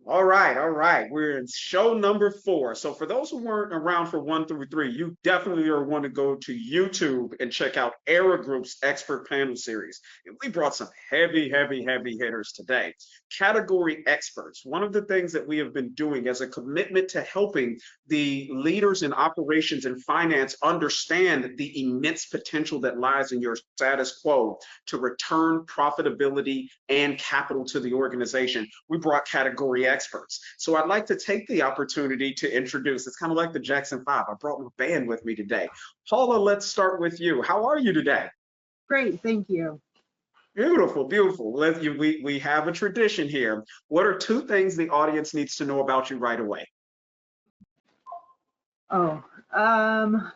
All right. We're in show number 4. So for those who weren't around for 1 through 3, you definitely are want to go to YouTube and check out Era Group's expert panel series. And we brought some heavy hitters today. Category experts. One of the things that we have been doing as a commitment to helping the leaders in operations and finance understand the immense potential that lies in your status quo to return profitability and capital to the organization. We brought category experts. So I'd like to take the opportunity to introduce, it's kind of like the Jackson 5. I brought my band with me today. Paula, let's start with you. How are you today? Great, thank you. Beautiful, beautiful. We have a tradition here. What are 2 things the audience needs to know about you right away? Oh, I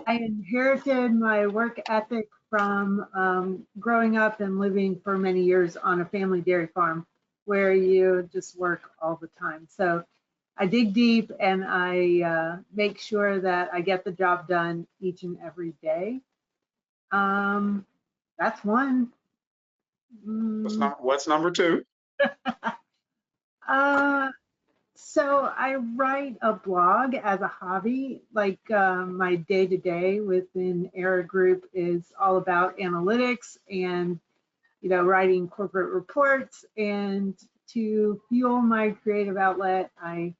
inherited my work ethic from growing up and living for many years on a family dairy farm where you just work all the time. So I dig deep and I make sure that I get the job done each and every day. That's one. What's number 2? So I write a blog as a hobby, like my day-to-day within Era Group is all about analytics and, writing corporate reports. And to fuel my creative outlet, I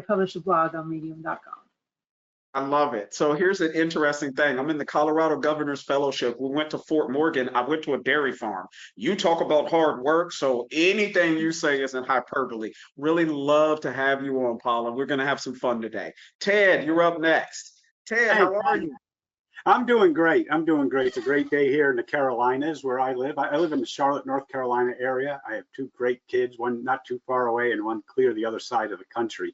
publish a blog on medium.com. I love it. So here's an interesting thing. I'm in the Colorado Governor's Fellowship. We went to Fort Morgan. I went to a dairy farm. You talk about hard work, so anything you say isn't hyperbole. Really love to have you on, Paula. We're going to have some fun today. Ted, you're up next. Ted, Hey, how are you? I'm doing great. I'm doing great. It's a great day here in the Carolinas where I live. I live in the Charlotte, North Carolina area. I have 2 great kids, one not too far away and one clear the other side of the country.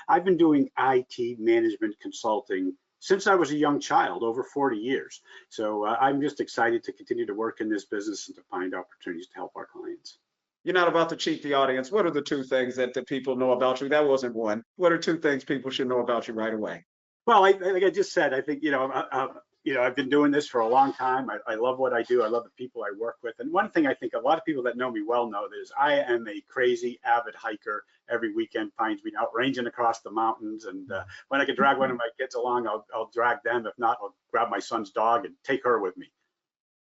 I've been doing IT management consulting since I was a young child, over 40 years. So I'm just excited to continue to work in this business and to find opportunities to help our clients. You're not about to cheat the audience. What are the 2 things that the people know about you? That wasn't one. What are 2 things people should know about you right away? Well, like I just said, I think, I've been doing this for a long time. I love what I do. I love the people I work with. And one thing I think a lot of people that know me well know is I am a crazy avid hiker. Every weekend finds me out ranging across the mountains. And when I can drag one of my kids along, I'll drag them. If not, I'll grab my son's dog and take her with me.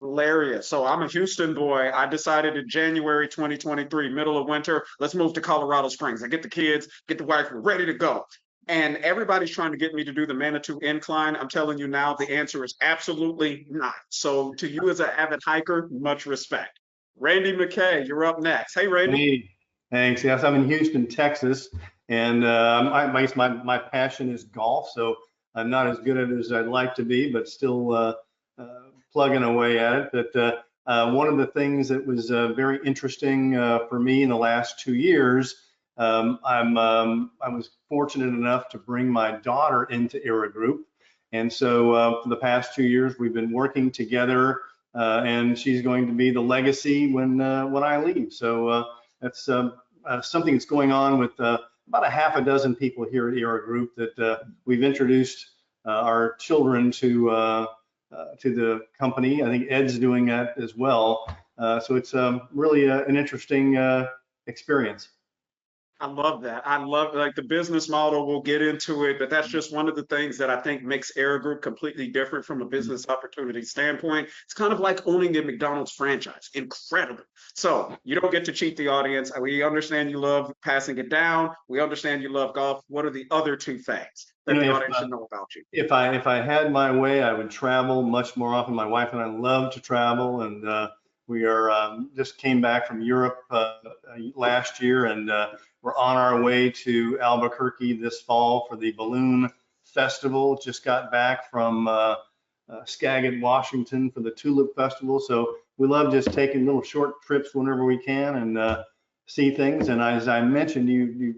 Hilarious. So I'm a Houston boy. I decided in January 2023, middle of winter, let's move to Colorado Springs. I get the kids, get the wife, we're ready to go. And everybody's trying to get me to do the Manitou Incline. I'm telling you now, the answer is absolutely not. So to you as an avid hiker, much respect. Randy Mackay, you're up next. Hey, Randy. Hey, thanks. Yes, I'm in Houston, Texas, and my passion is golf. So I'm not as good at it as I'd like to be, but still plugging away at it. But one of the things that was very interesting for me in the last 2 years. I was fortunate enough to bring my daughter into Era Group, and so for the past 2 years we've been working together, and she's going to be the legacy when I leave. So that's something that's going on with about a half a dozen people here at Era Group that we've introduced our children to the company. I think Ed's doing that as well. So it's really an interesting experience. I love that. I love like the business model. We'll get into it, but that's just one of the things that I think makes Era Group completely different from a business opportunity standpoint. It's kind of like owning a McDonald's franchise. Incredible. So you don't get to cheat the audience. We understand you love passing it down. We understand you love golf. What are the other 2 things that the audience should know about you? If I had my way, I would travel much more often. My wife and I love to travel, and we are just came back from Europe last year, and we're on our way to Albuquerque this fall for the Balloon Festival. Just got back from Skagit, Washington for the Tulip Festival. So we love just taking little short trips whenever we can and see things. And as I mentioned, you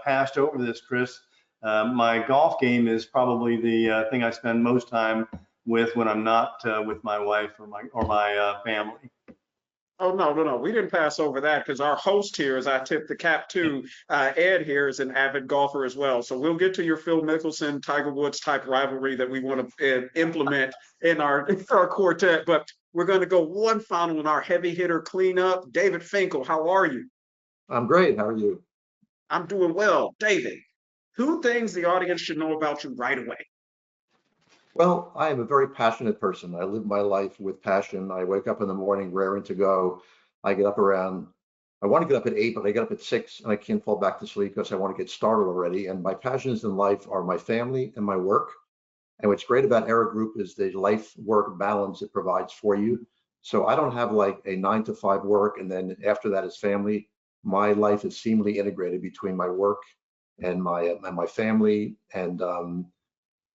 passed over this, Chris. My golf game is probably the thing I spend most time with when I'm not with my wife or my family. Oh, no. We didn't pass over that because our host here, as I tip the cap to, Ed here is an avid golfer as well. So we'll get to your Phil Mickelson, Tiger Woods type rivalry that we want to implement in our quartet. But we're going to go one final in our heavy hitter cleanup. David Finkel, how are you? I'm great. How are you? I'm doing well. David, who things the audience should know about you right away? Well, I am a very passionate person. I live my life with passion. I wake up in the morning raring to go. I get up around, I want to get up at 8, but I get up at 6 and I can't fall back to sleep because I want to get started already. And my passions in life are my family and my work. And what's great about Era Group is the life work balance it provides for you. So I don't have like a 9 to 5 work and then after that is family. My life is seamlessly integrated between my work and my family, and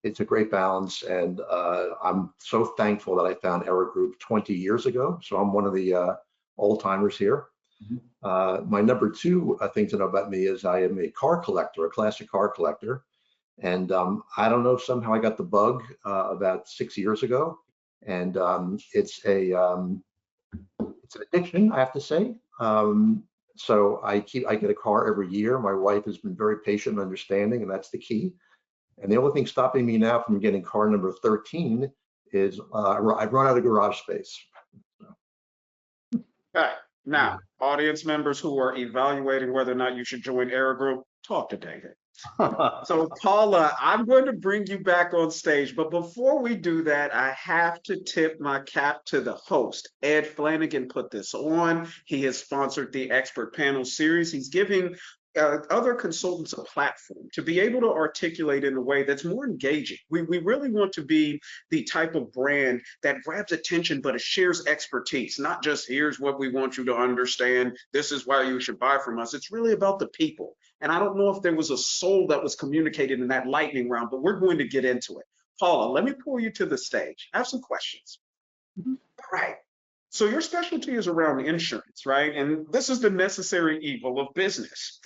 it's a great balance. And I'm so thankful that I found Era Group 20 years ago. So I'm one of the old timers here. My number two thing to know about me is I am a car collector, a classic car collector. And I don't know, somehow I got the bug about 6 years ago. And it's an addiction, I have to say. So I get a car every year. My wife has been very patient and understanding, and that's the key. And the only thing stopping me now from getting car number 13 is I've run out of garage space. Okay. Now, audience members who are evaluating whether or not you should join Era Group, talk to David. So Paula, I'm going to bring you back on stage, but before we do that, I have to tip my cap to the host. Ed Flanagan put this on. He has sponsored the expert panel series. He's giving other consultants a platform to be able to articulate in a way that's more engaging. We really want to be the type of brand that grabs attention, but it shares expertise, not just here's what we want you to understand, this is why you should buy from us. It's really about the people. And I don't know if there was a soul that was communicated in that lightning round, but we're going to get into it. Paula, let me pull you to the stage. I have some questions. All right. So your specialty is around insurance, right? And this is the necessary evil of business.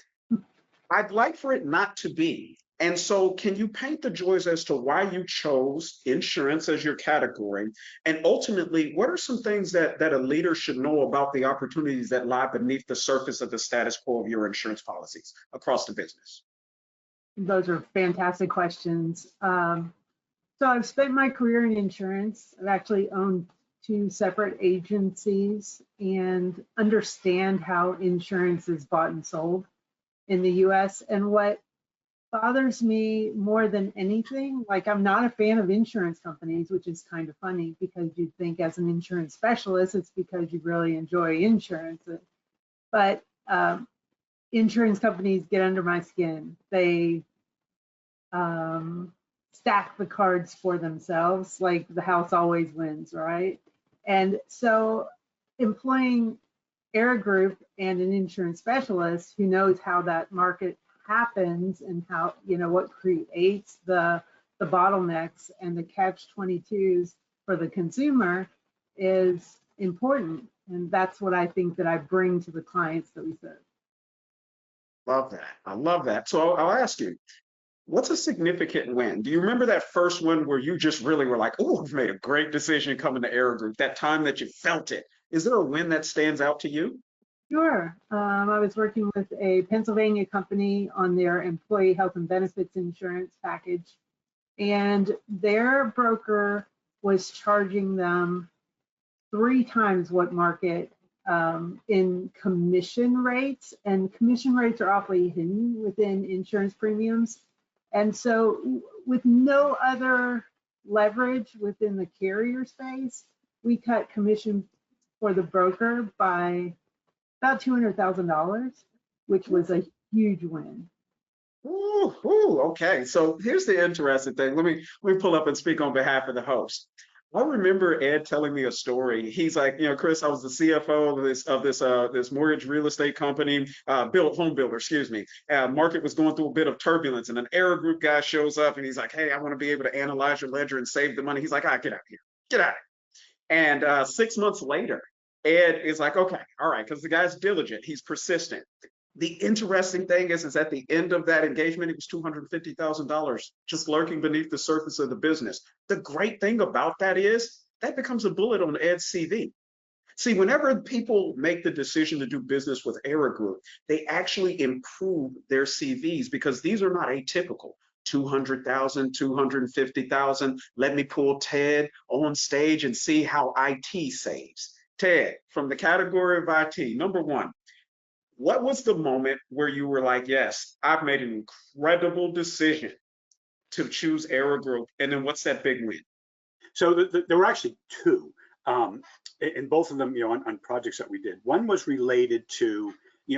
I'd like for it not to be. And so can you paint the joys as to why you chose insurance as your category? And ultimately, what are some things that a leader should know about the opportunities that lie beneath the surface of the status quo of your insurance policies across the business? Those are fantastic questions. So I've spent my career in insurance. I've actually owned 2 separate agencies and understand how insurance is bought and sold in the US. And what bothers me more than anything, like I'm not a fan of insurance companies, which is kind of funny because you'd think as an insurance specialist, it's because you really enjoy insurance. But insurance companies get under my skin. They stack the cards for themselves, like the house always wins, right? And so employing Era Group and an insurance specialist who knows how that market happens and how, what creates the bottlenecks and the catch-22s for the consumer is important. And that's what I think that I bring to the clients that we serve. Love that. I love that. So I'll ask you, what's a significant win? Do you remember that first one where you just really were like, oh, I've made a great decision coming to Era Group, that time that you felt it? Is there a win that stands out to you? Sure. I was working with a Pennsylvania company on their employee health and benefits insurance package, and their broker was charging them 3 times what market in commission rates, and commission rates are awfully hidden within insurance premiums. And so with no other leverage within the carrier space, we cut commission for the broker by about $200,000, which was a huge win. Ooh, okay. So here's the interesting thing. Let me pull up and speak on behalf of the host. I remember Ed telling me a story. He's like, Chris, I was the CFO of this mortgage real estate company, home builder, excuse me. Market was going through a bit of turbulence, and an Era Group guy shows up, and he's like, hey, I want to be able to analyze your ledger and save the money. He's like, get out of here, get out of here. And 6 months later, Ed is like, okay, all right, because the guy's diligent, he's persistent. The interesting thing is at the end of that engagement, it was $250,000 just lurking beneath the surface of the business. The great thing about that is that becomes a bullet on Ed's CV. See, whenever people make the decision to do business with Era Group, they actually improve their CVs because these are not atypical. 200,000, 250,000. Let me pull Ted on stage and see how IT saves. Ted, from the category of IT, number one, What was the moment where you were like, yes, I've made an incredible decision to choose Era Group? And then what's that big win? So there were actually two, and both of them, on projects that we did. One was related to,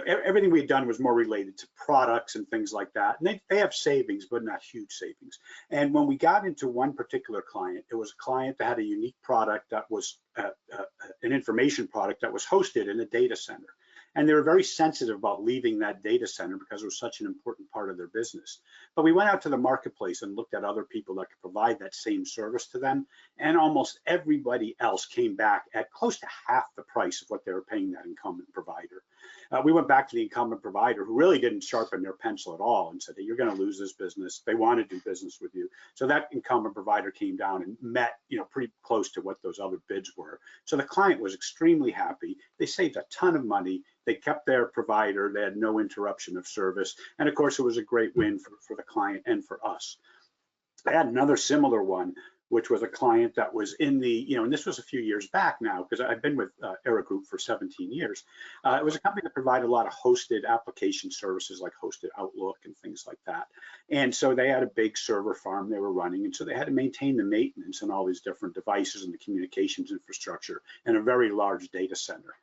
everything we had done was more related to products and things like that. And they have savings, but not huge savings. And when we got into one particular client, it was a client that had a unique product that was an information product that was hosted in a data center. And they were very sensitive about leaving that data center because it was such an important part of their business. But we went out to the marketplace and looked at other people that could provide that same service to them. And almost everybody else came back at close to half the price of what they were paying that incumbent provider. We went back to the incumbent provider who really didn't sharpen their pencil at all and said, hey, you're going to lose this business. They want to do business with you. So that incumbent provider came down and met, pretty close to what those other bids were. So the client was extremely happy. They saved a ton of money. They kept their provider. They had no interruption of service. And of course, it was a great win for the client and for us. I had another similar one, which was a client that was in the, and this was a few years back now, because I've been with Era Group for 17 years. It was a company that provided a lot of hosted application services like hosted Outlook and things like that. And so they had a big server farm they were running. And so they had to maintain the maintenance and all these different devices and the communications infrastructure and a very large data center.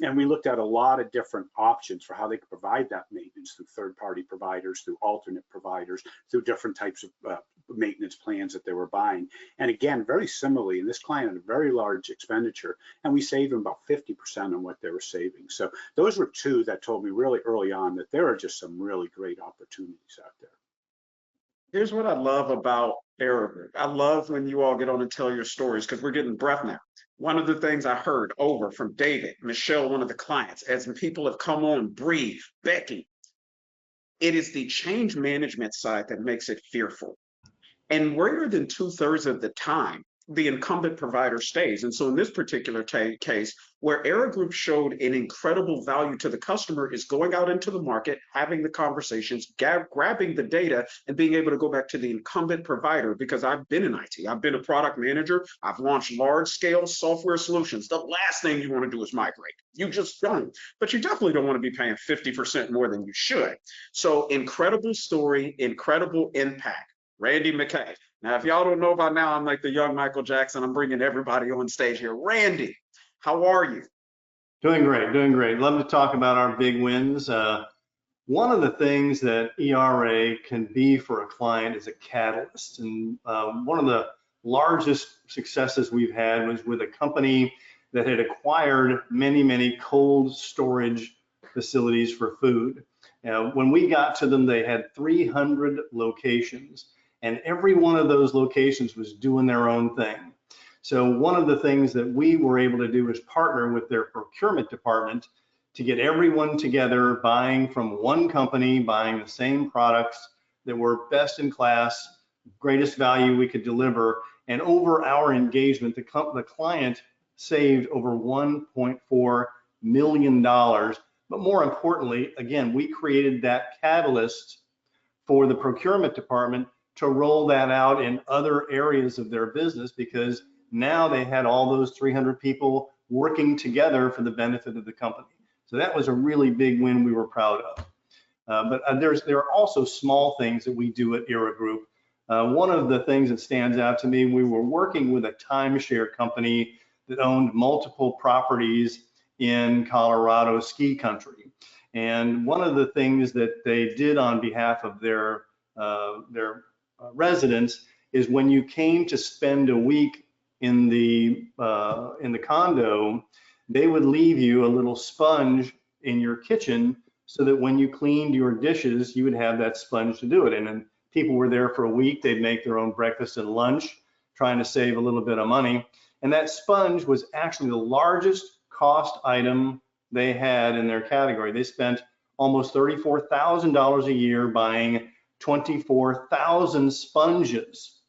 And we looked at a lot of different options for how they could provide that maintenance through third-party providers, through alternate providers, through different types of maintenance plans that they were buying. And again, very similarly, and this client had a very large expenditure, and we saved them about 50% on what they were saving. So those were two that told me really early on that there are just some really great opportunities out there. Here's what I love about Era Group. I love when you all get on and tell your stories because we're getting breath now. One of the things I heard over from David, Michelle, one of the clients, as people have come on, Bree, Becky, it is the change management side that makes it fearful. And greater than 2/3 of the time, the incumbent provider stays. And so in this particular case, where Era Group showed an incredible value to the customer is going out into the market, having the conversations, grabbing the data, and being able to go back to the incumbent provider. Because I've been in IT, I've been a product manager, I've launched large-scale software solutions. The last thing you want to do is migrate. You just don't. But you definitely don't want to be paying 50% more than you should. So incredible story, incredible impact. Randy Mackay. Now, if y'all don't know by now, I'm like the young Michael Jackson. I'm bringing everybody on stage here. Randy, how are you? Doing great, doing great. Love to talk about our big wins. One of the things that ERA can be for a client is a catalyst. And one of the largest successes we've had was with a company that had acquired many, many cold storage facilities for food. When we got to them, they had 300 locations. And every one of those locations was doing their own thing. So one of the things that we were able to do was partner with their procurement department to get everyone together, buying from one company, buying the same products that were best in class, greatest value we could deliver. And over our engagement, the client saved over $1.4 million. But more importantly, again, we created that catalyst for the procurement department to roll that out in other areas of their business, because now they had all those 300 people working together for the benefit of the company. So that was a really big win we were proud of. But there are also small things that we do at Era Group. One of the things that stands out to me, we were working with a timeshare company that owned multiple properties in Colorado ski country. And one of the things that they did on behalf of their residents is when you came to spend a week in the condo, they would leave you a little sponge in your kitchen so that when you cleaned your dishes, you would have that sponge to do it. And then people were there for a week, they'd make their own breakfast and lunch, trying to save a little bit of money. And that sponge was actually the largest cost item they had in their category. They spent almost $34,000 a year buying 24,000 sponges.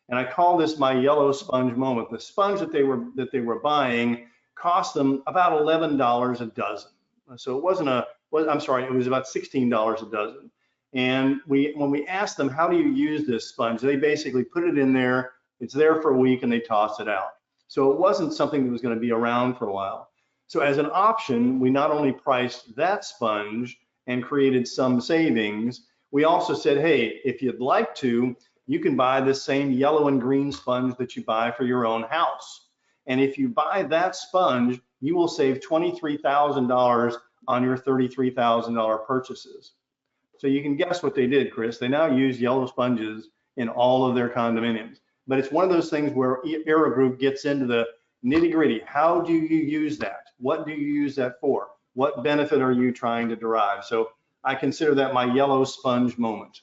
And I call this my yellow sponge moment. The sponge that they were buying cost them about $11 a dozen. So it wasn't it was about $16 a dozen. And when we asked them, how do you use this sponge? They basically put it in there, it's there for a week, and they toss it out. So it wasn't something that was going to be around for a while. So as an option, we not only priced that sponge and created some savings, we also said, hey, if you'd like to, you can buy the same yellow and green sponge that you buy for your own house. And if you buy that sponge, you will save $23,000 on your $33,000 purchases. So you can guess what they did, Chris. They now use yellow sponges in all of their condominiums. But it's one of those things where Era Group gets into the nitty gritty. How do you use that? What do you use that for? What benefit are you trying to derive? So I consider that my yellow sponge moment.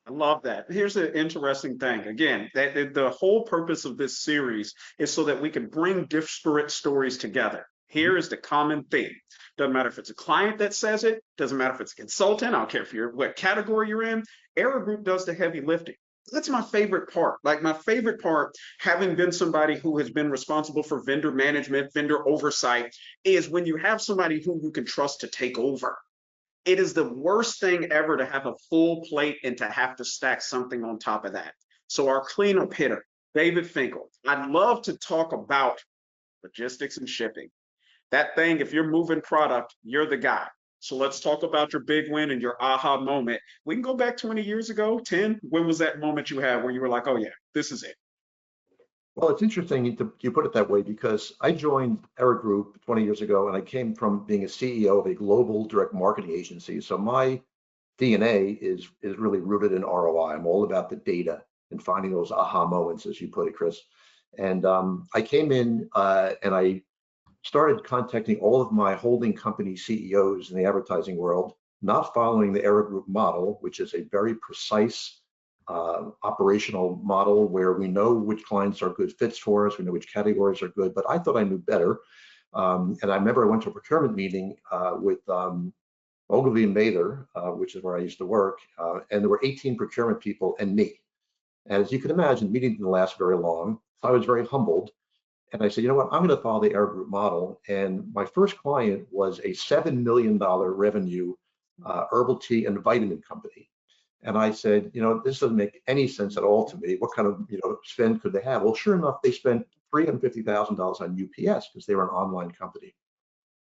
I love that. Here's an interesting thing. Again, that the whole purpose of this series is so that we can bring disparate stories together. Here is the common theme. Doesn't matter if it's a client that says it, doesn't matter if it's a consultant, I don't care if you're what category you're in, Era Group does the heavy lifting. That's my favorite part. Like my favorite part, having been somebody who has been responsible for vendor management, vendor oversight, is when you have somebody who you can trust to take over. It is the worst thing ever to have a full plate and to have to stack something on top of that. So our cleanup hitter, David Finkel, I'd love to talk about logistics and shipping. That thing, if you're moving product, you're the guy. So let's talk about your big win and your aha moment. We can go back 20 years ago, 10. When was that moment you had where you were like, oh yeah, this is it? Well, it's interesting you put it that way because I joined Era Group 20 years ago and I came from being a CEO of a global direct marketing agency. So my DNA is really rooted in ROI. I'm all about the data and finding those aha moments, as you put it, Chris. And I came in and I started contacting all of my holding company CEOs in the advertising world, not following the Era Group model, which is a very precise operational model where we know which clients are good fits for us, we know which categories are good, but I thought I knew better. And I remember I went to a procurement meeting with Ogilvy and Mather, which is where I used to work, and there were 18 procurement people and me. And as you can imagine, the meeting didn't last very long. So I was very humbled. And I said, you know what, I'm going to follow the Era Group model. And my first client was a $7 million revenue herbal tea and vitamin company. And I said, you know, this doesn't make any sense at all to me. What kind of, spend could they have? Well, sure enough, they spent $350,000 on UPS because they were an online company.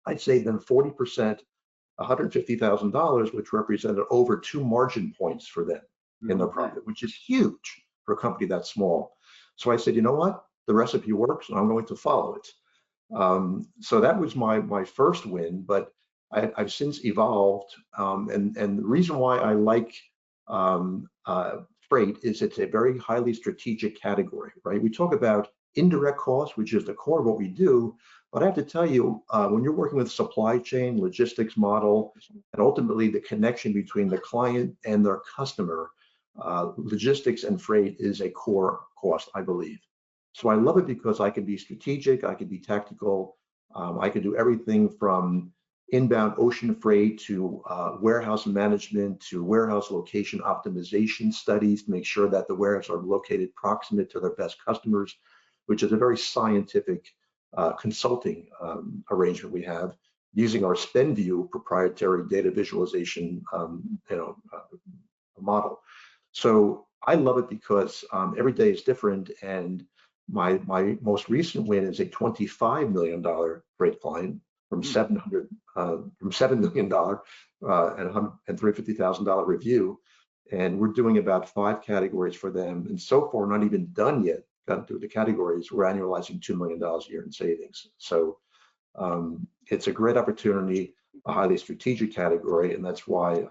I'd saved them 40%, $150,000, which represented over 2 margin points for them in their profit, which is huge for a company that small. So I said, you know what? The recipe works, and I'm going to follow it. So that was my first win, but I've since evolved. And the reason why I like freight is it's a very highly strategic category, right? We talk about indirect costs, which is the core of what we do. But I have to tell you, when you're working with supply chain, logistics model, and ultimately the connection between the client and their customer, logistics and freight is a core cost, I believe. So I love it because I can be strategic, I can be tactical, I can do everything from inbound ocean freight to warehouse management to warehouse location optimization studies to make sure that the warehouses are located proximate to their best customers, which is a very scientific consulting arrangement we have using our SpendView proprietary data visualization model. So I love it because every day is different, and my most recent win is a $25 million freight client from $7 million and $350,000 review, and we're doing about 5 categories for them. And so far, not even done yet. Got through the categories, we're annualizing $2 million a year in savings. So it's a great opportunity, a highly strategic category, and that's why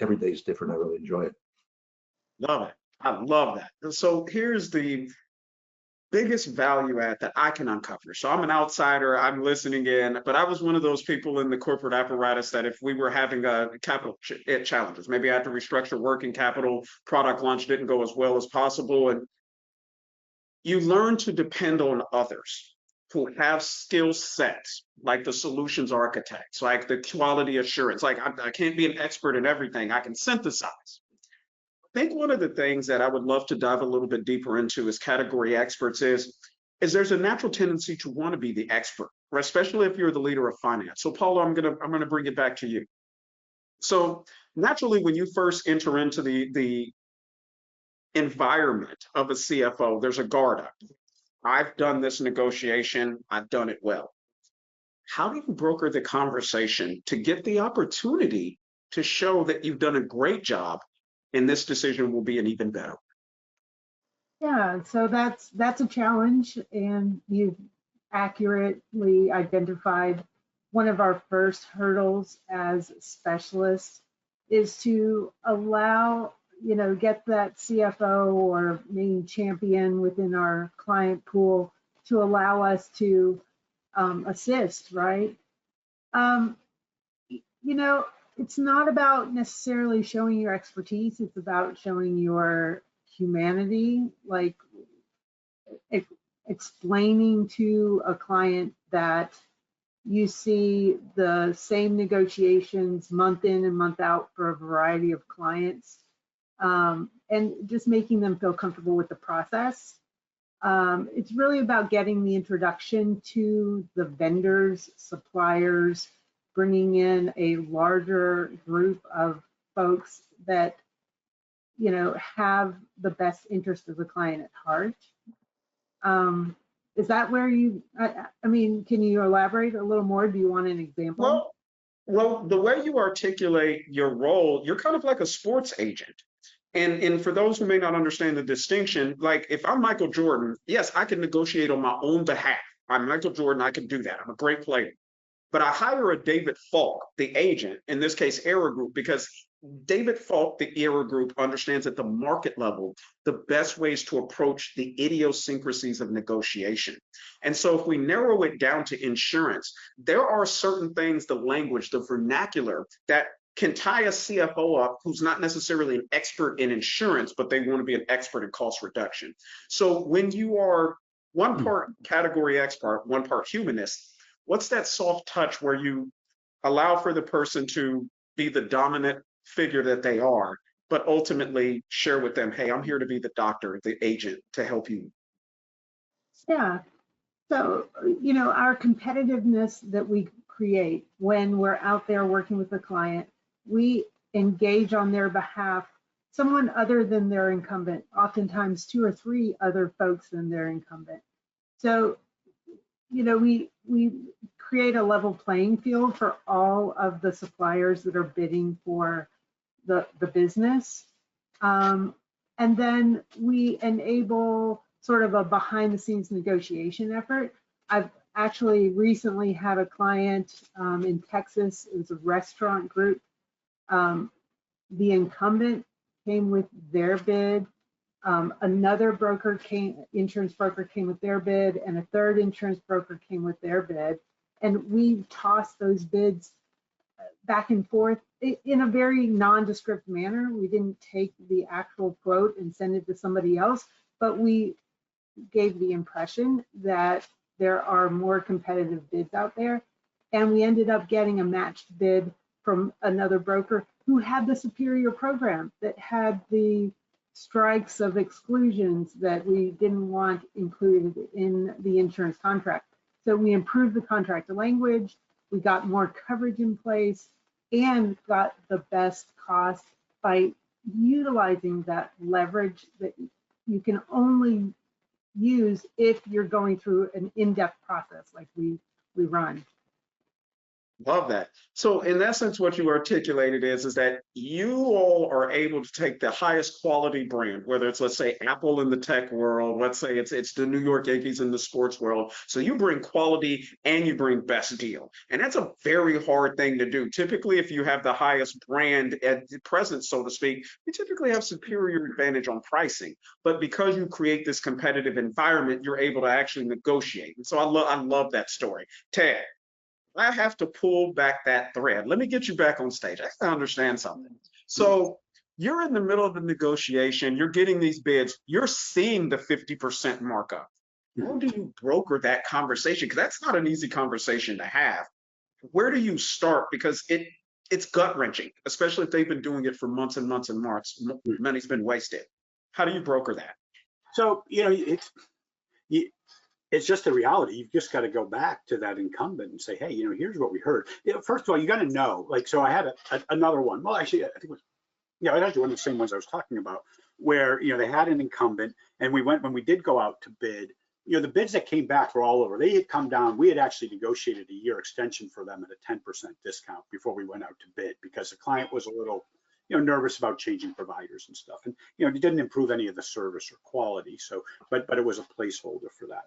every day is different. I really enjoy it. Love it. I love that. And so here's the biggest value add that I can uncover. So I'm an outsider, I'm listening in, but I was one of those people in the corporate apparatus that if we were having capital challenges, maybe I had to restructure working capital, product launch didn't go as well as possible. And you learn to depend on others who have skill sets, like the solutions architects, like the quality assurance. Like I can't be an expert in everything, I can synthesize. I think one of the things that I would love to dive a little bit deeper into as category experts is there's a natural tendency to want to be the expert, right? Especially if you're the leader of finance. So Paula, I'm gonna bring it back to you. So naturally, when you first enter into the environment of a CFO, there's a guard up. I've done this negotiation, I've done it well. How do you broker the conversation to get the opportunity to show that you've done a great job and this decision will be an even better? Yeah, so that's a challenge, and you've accurately identified one of our first hurdles as specialists is to allow, get that CFO or main champion within our client pool to allow us to assist, right? Um, you know, it's not about necessarily showing your expertise, it's about showing your humanity, like explaining to a client that you see the same negotiations month in and month out for a variety of clients, and just making them feel comfortable with the process. It's really about getting the introduction to the vendors, suppliers, bringing in a larger group of folks that have the best interest of the client at heart. Is that where I mean, can you elaborate a little more? Do you want an example? Well, the way you articulate your role, you're kind of like a sports agent. And for those who may not understand the distinction, like if I'm Michael Jordan, yes, I can negotiate on my own behalf. I'm Michael Jordan, I can do that. I'm a great player. But I hire a David Falk, the agent, in this case, Era Group, because David Falk, the Era Group, understands at the market level the best ways to approach the idiosyncrasies of negotiation. And so if we narrow it down to insurance, there are certain things, the language, the vernacular, that can tie a CFO up who's not necessarily an expert in insurance, but they want to be an expert in cost reduction. So when you are one part category expert, one part humanist, what's that soft touch where you allow for the person to be the dominant figure that they are, but ultimately share with them, hey, I'm here to be the doctor, the agent to help you? Yeah. So, our competitiveness that we create when we're out there working with the client, we engage on their behalf someone other than their incumbent, oftentimes 2 or 3 other folks than their incumbent. So, we create a level playing field for all of the suppliers that are bidding for the business. And then we enable sort of a behind the scenes negotiation effort. I've actually recently had a client in Texas. It was a restaurant group. The incumbent came with their bid. Another insurance broker came with their bid, and a third insurance broker came with their bid. And we tossed those bids back and forth in a very nondescript manner. We didn't take the actual quote and send it to somebody else, but we gave the impression that there are more competitive bids out there. And we ended up getting a matched bid from another broker who had the superior program, that had the strikes of exclusions that we didn't want included in the insurance contract. So we improved the contract language, we got more coverage in place, and got the best cost by utilizing that leverage that you can only use if you're going through an in-depth process like we run. Love that. So in essence, what you articulated is that you all are able to take the highest quality brand, whether it's, let's say, Apple in the tech world, let's say it's the New York Yankees in the sports world. So you bring quality and you bring best deal. And that's a very hard thing to do. Typically, if you have the highest brand at present, so to speak, you typically have superior advantage on pricing. But because you create this competitive environment, you're able to actually negotiate. And so I love that story. Ted, I have to pull back that thread. Let me get you back on stage. I have to understand something. So you're in the middle of the negotiation, you're getting these bids, you're seeing the 50% markup. How do you broker that conversation? Because that's not an easy conversation to have. Where do you start? Because it's gut wrenching, especially if they've been doing it for months and months and months. Money's been wasted. How do you broker that? So, it's just the reality. You've just got to go back to that incumbent and say, hey, here's what we heard. First of all, you got to know, like, so I had another one. Well, actually, I think it was, it was actually one of the same ones I was talking about, where, they had an incumbent, and when we did go out to bid, you know, the bids that came back were all over. They had come down. We had actually negotiated a year extension for them at a 10% discount before we went out to bid, because the client was a little, you know, nervous about changing providers and stuff. And, you know, it didn't improve any of the service or quality. So, but it was a placeholder for that.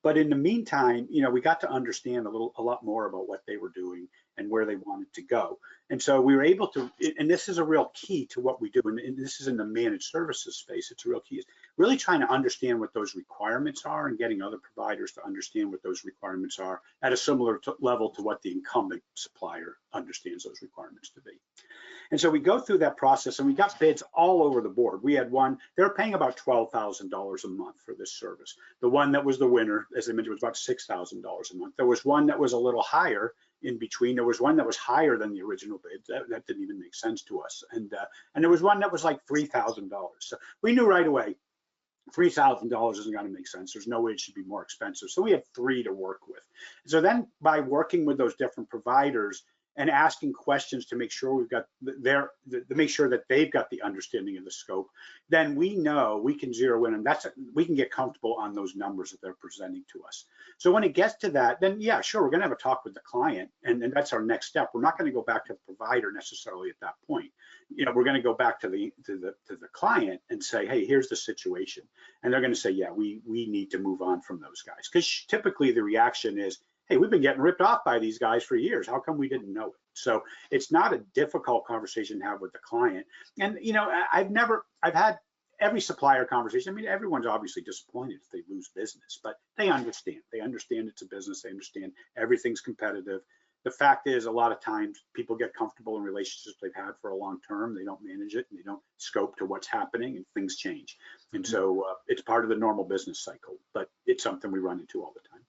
But in the meantime, you know, we got to understand a lot more about what they were doing and where they wanted to go. And so we were able to, and this is a real key to what we do, and this is in the managed services space, it's a real key, is really trying to understand what those requirements are and getting other providers to understand what those requirements are at a similar level to what the incumbent supplier understands those requirements to be. And so we go through that process, and we got bids all over the board. We had one, they were paying about $12,000 a month for this service. The one that was the winner, as I mentioned, was about $6,000 a month. There was one that was a little higher in between. There was one that was higher than the original bid. That didn't even make sense to us. And there was one that was like $3,000. So we knew right away, $3,000 isn't going to make sense. There's no way it should be more expensive. So we had 3 to work with. So then by working with those different providers and asking questions to make sure we've got to make sure that they've got the understanding of the scope, then we know we can zero in, and we can get comfortable on those numbers that they're presenting to us. So when it gets to that, then yeah, sure, we're going to have a talk with the client, and that's our next step. We're not going to go back to the provider necessarily at that point. You know, we're going to go back to the client and say, hey, here's the situation, and they're going to say, yeah, we need to move on from those guys, because typically the reaction is, hey, we've been getting ripped off by these guys for years. How come we didn't know it? So it's not a difficult conversation to have with the client. And, you know, I've had every supplier conversation. I mean, everyone's obviously disappointed if they lose business, but they understand. They understand it's a business. They understand everything's competitive. The fact is, a lot of times people get comfortable in relationships they've had for a long term. They don't manage it, and they don't scope to what's happening, and things change. And so it's part of the normal business cycle, but it's something we run into all the time.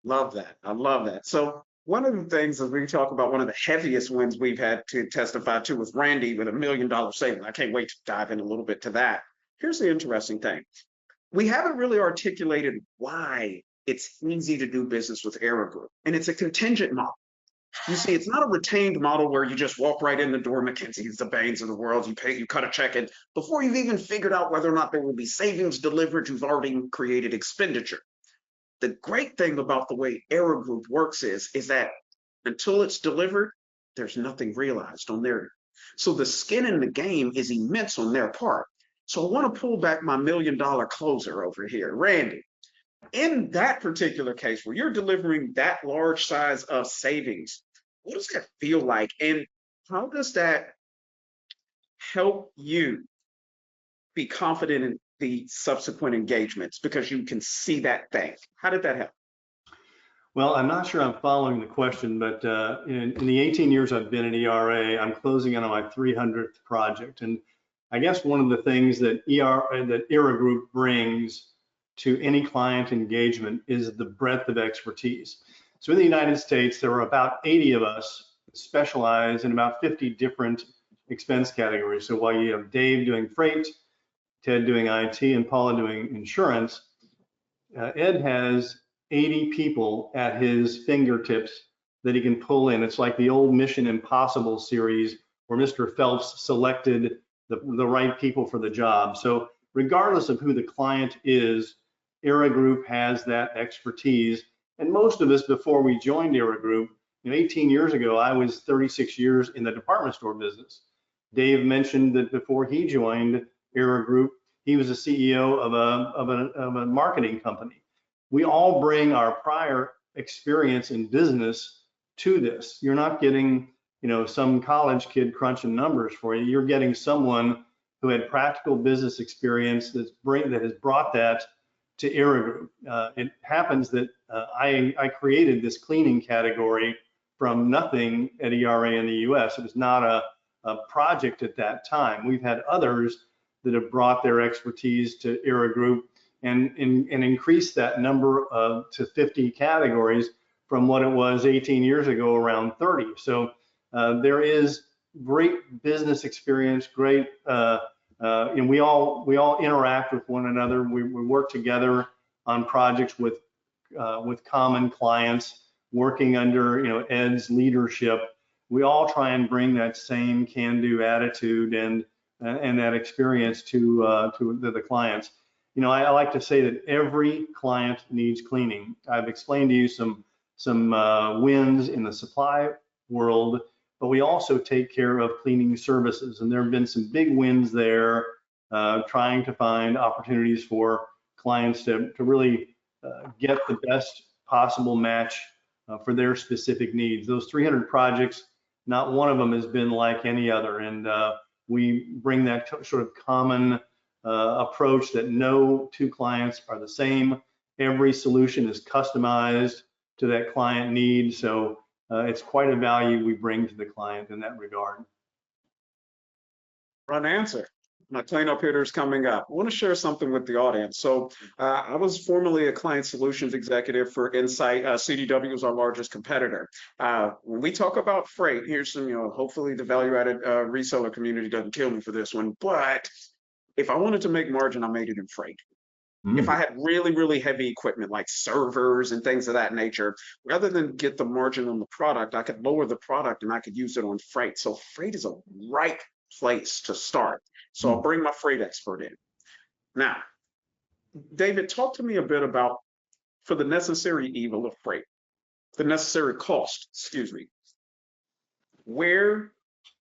Love that. I love that. So one of the things as we talk about, one of the heaviest wins we've had to testify to was Randy with $1 million savings. I can't wait to dive in a little bit to that. Here's the interesting thing. We haven't really articulated why it's easy to do business with Era Group, and it's a contingent model. You see, it's not a retained model where you just walk right in the door, McKinsey's, the Bains of the world, you pay, you cut a check in. Before you've even figured out whether or not there will be savings delivered, you've already created expenditure. The great thing about the way Era Group works is that until it's delivered, there's nothing realized on their. So the skin in the game is immense on their part. So I want to pull back my $1 million closer over here, Randy. In that particular case, where you're delivering that large size of savings, what does that feel like? And how does that help you be confident in the subsequent engagements, because you can see that thing? How did that help? Well, I'm not sure I'm following the question, but in the 18 years I've been in ERA, I'm closing in on my 300th project. And I guess one of the things that Era Group brings to any client engagement is the breadth of expertise. So in the United States, there are about 80 of us that specialize in about 50 different expense categories. So while you have Dave doing freight, Ted doing IT, and Paula doing insurance, Ed has 80 people at his fingertips that he can pull in. It's like the old Mission Impossible series where Mr. Phelps selected the right people for the job. So regardless of who the client is, Era Group has that expertise. And most of us, before we joined Era Group, 18 years ago, I was 36 years in the department store business. Dave mentioned that before he joined Era Group, he was the CEO of a marketing company. We all bring our prior experience in business to this. You're not getting, some college kid crunching numbers for you. You're getting someone who had practical business experience that has brought that to Era Group. It happens that I created this cleaning category from nothing at ERA in the US. It was not a project at that time. We've had others that have brought their expertise to Era Group and increased that number to 50 categories from what it was 18 years ago, around 30. So there is great business experience, great, and we all interact with one another. We work together on projects with common clients, working under Ed's leadership. We all try and bring that same can-do attitude and that experience to the clients. you know, I like to say that every client needs cleaning. I've explained to you some wins in the supply world, but we also take care of cleaning services, and there have been some big wins there, trying to find opportunities for clients to really get the best possible match for their specific needs. Those 300 projects, not one of them has been like any other, and we bring that sort of common approach that no two clients are the same. Every solution is customized to that client need, so it's quite a value we bring to the client in that regard. Run answer. My cleanup hitter is coming up. I want to share something with the audience. So I was formerly a client solutions executive for Insight. CDW is our largest competitor. When we talk about freight, here's some, hopefully the value-added reseller community doesn't kill me for this one, but if I wanted to make margin, I made it in freight. If I had really, really heavy equipment like servers and things of that nature, rather than get the margin on the product, I could lower the product and I could use it on freight. So freight is a right place to start. So I'll bring my freight expert in. Now, David, talk to me a bit about, for the necessary evil of freight, the necessary cost, excuse me, where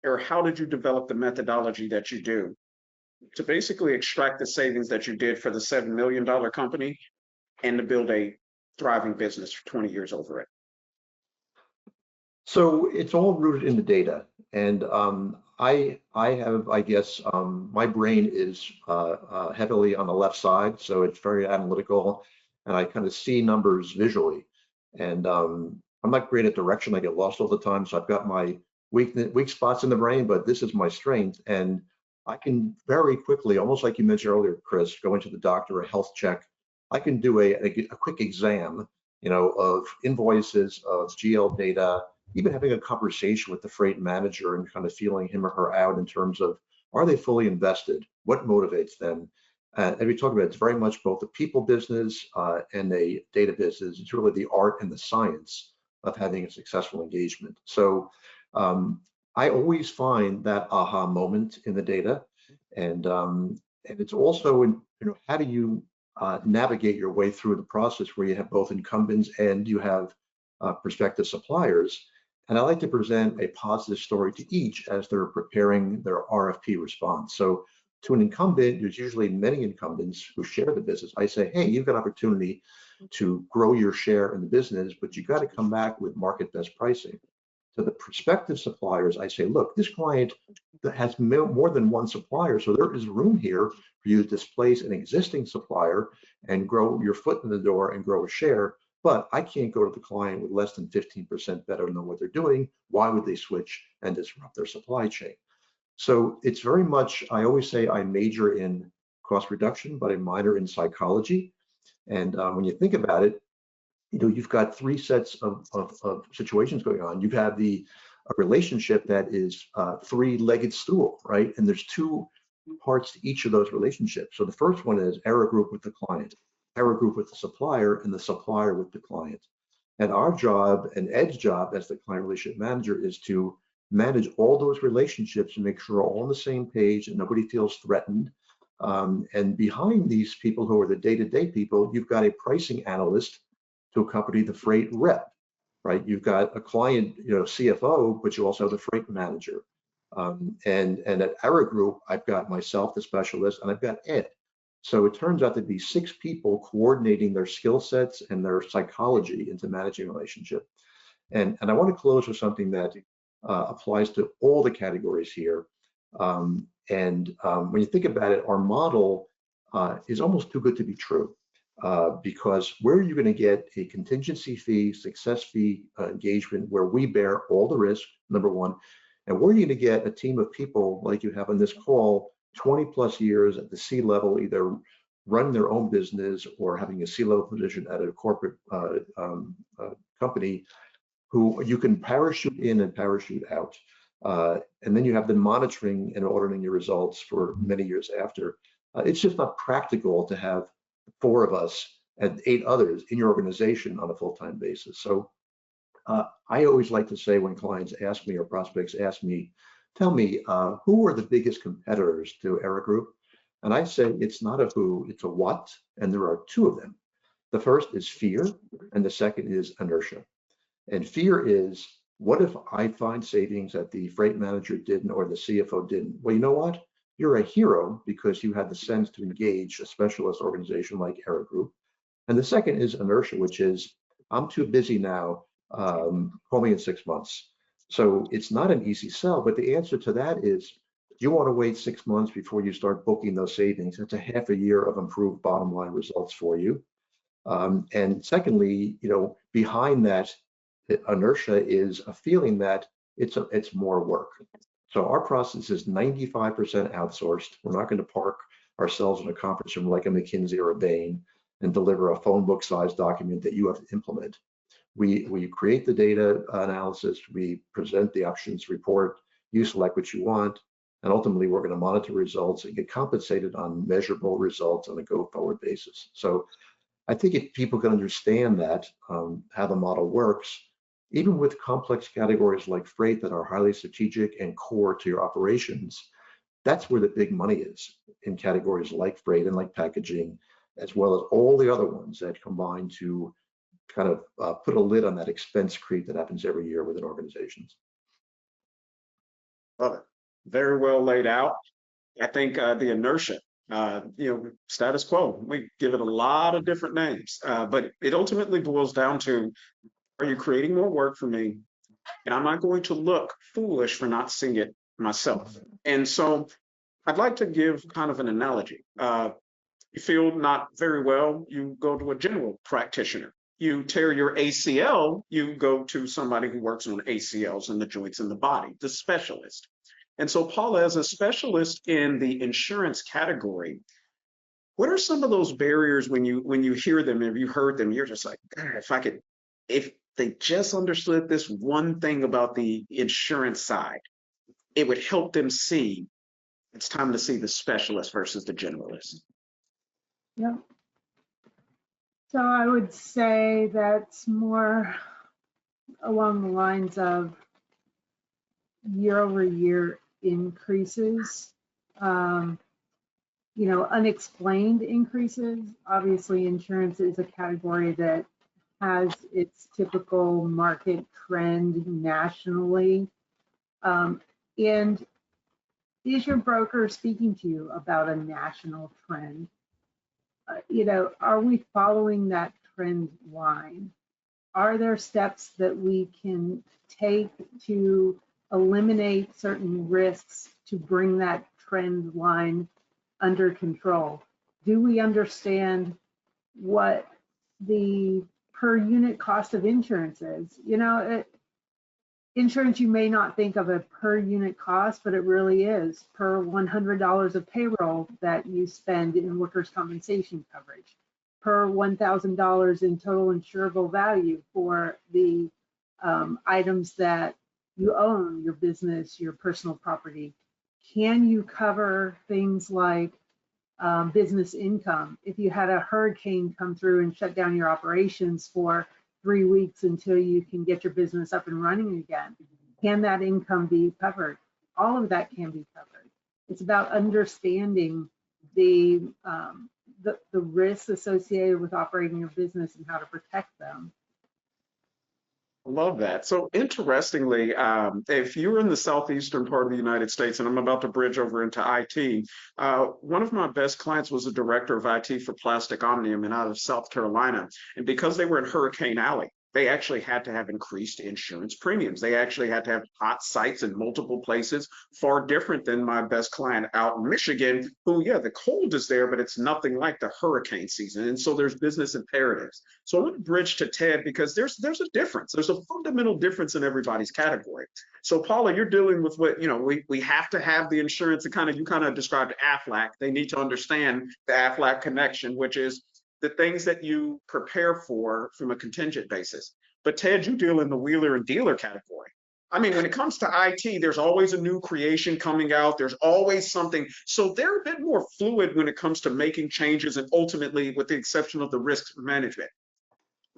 or how did you develop the methodology that you do to basically extract the savings that you did for the $7 million company and to build a thriving business for 20 years over it? So it's all rooted in the data. And I have, I guess, my brain is heavily on the left side, so it's very analytical, and I kind of see numbers visually. And I'm not great at direction. I get lost all the time, so I've got my weak spots in the brain, but this is my strength. And I can very quickly, almost like you mentioned earlier, Chris, go into the doctor, a health check. I can do a quick exam, of invoices, of GL data, even having a conversation with the freight manager and kind of feeling him or her out in terms of, are they fully invested? What motivates them? And we talk about, it's very much both a people business and a data business. It's really the art and the science of having a successful engagement. So I always find that aha moment in the data. And it's also, how do you navigate your way through the process where you have both incumbents and you have prospective suppliers. And I like to present a positive story to each as they're preparing their RFP response. So to an incumbent, there's usually many incumbents who share the business. I say, hey, you've got opportunity to grow your share in the business, but you got to come back with market best pricing. To the prospective suppliers, I say, look, this client that has more than one supplier, so there is room here for you to displace an existing supplier and grow your foot in the door and grow a share. But I can't go to the client with less than 15% better than what they're doing. Why would they switch and disrupt their supply chain? So it's very much, I always say I major in cost reduction, but I minor in psychology. And when you think about it, you've got three sets of situations going on. You have a relationship that is three-legged stool, right? And there's two parts to each of those relationships. So the first one is error group with the client, error group with the supplier, and the supplier with the client. And our job, and Ed's job as the client relationship manager, is to manage all those relationships and make sure we're all on the same page and nobody feels threatened. And behind these people who are the day-to-day people, you've got a pricing analyst to accompany the freight rep, right? You've got a client, CFO, but you also have the freight manager. And at our group, I've got myself, the specialist, and I've got Ed. So it turns out to be 6 people coordinating their skill sets and their psychology into managing a relationship. And I want to close with something that applies to all the categories here. When you think about it, our model is almost too good to be true. Because where are you going to get a contingency fee, success fee engagement where we bear all the risk, number one, and where are you going to get a team of people like you have on this call, 20 plus years at the C-level, either running their own business or having a C-level position at a corporate company, who you can parachute in and parachute out. And then you have them monitoring and auditing your results for many years after. It's just not practical to have 4 of us and 8 others in your organization on a full-time basis. So I always like to say, when clients ask me or prospects ask me, tell me, who are the biggest competitors to Era Group? And I say it's not a who, it's a what, and there are two of them. The first is fear, and the second is inertia. And fear is, what if I find savings that the freight manager didn't or the CFO didn't? Well, you know what? You're a hero because you had the sense to engage a specialist organization like Era Group. And the second is inertia, which is, I'm too busy now, call me in 6 months. So it's not an easy sell, but the answer to that is, you want to wait 6 months before you start booking those savings. That's a half a year of improved bottom line results for you. And secondly, behind that inertia is a feeling that it's more work. So our process is 95% outsourced. We're not going to park ourselves in a conference room like a McKinsey or a Bain and deliver a phone book size document that you have to implement. We create the data analysis, we present the options report, you select what you want, and ultimately we're going to monitor results and get compensated on measurable results on a go-forward basis. So I think if people can understand that, how the model works, even with complex categories like freight that are highly strategic and core to your operations, that's where the big money is in categories like freight and like packaging, as well as all the other ones that combine to kind of put a lid on that expense creep that happens every year within organizations. Love it. Very well laid out. I think the inertia, status quo, we give it a lot of different names, but it ultimately boils down to, are you creating more work for me? And am I going to look foolish for not seeing it myself? And so I'd like to give kind of an analogy. You feel not very well, you go to a general practitioner. You tear your ACL, you go to somebody who works on ACLs and the joints in the body, the specialist. And so, Paula, as a specialist in the insurance category, what are some of those barriers when you hear them, if you heard them, you're just like, God, if they just understood this one thing about the insurance side, it would help them see it's time to see the specialist versus the generalist. Yeah. So I would say that's more along the lines of year-over-year increases, unexplained increases. Obviously, insurance is a category that has its typical market trend nationally. And is your broker speaking to you about a national trend? Are we following that trend line? Are there steps that we can take to eliminate certain risks to bring that trend line under control? Do we understand what the per unit cost of insurance is? Insurance, you may not think of a per unit cost, but it really is per $100 of payroll that you spend in workers' compensation coverage, per $1,000 in total insurable value for the items that you own, your business, your personal property. Can you cover things like business income? If you had a hurricane come through and shut down your operations for 3 weeks until you can get your business up and running again, can that income be covered? All of that can be covered. It's about understanding the risks associated with operating your business and how to protect them. Love that. So interestingly, if you're in the southeastern part of the United States, and I'm about to bridge over into IT, one of my best clients was a director of IT for Plastic Omnium and out of South Carolina. And because they were in Hurricane Alley, they actually had to have increased insurance premiums. They actually had to have hot sites in multiple places, far different than my best client out in Michigan, who, yeah, the cold is there, but it's nothing like the hurricane season. And so there's business imperatives. So I want to bridge to Ted because there's a difference. There's a fundamental difference in everybody's category. So Paula, you're dealing with what, we have to have the insurance, and you kind of described AFLAC. They need to understand the AFLAC connection, which is the things that you prepare for from a contingent basis. But Ted, you deal in the wheeler and dealer category. I mean, when it comes to IT, there's always a new creation coming out. There's always something. So they're a bit more fluid when it comes to making changes and ultimately, with the exception of the risk management.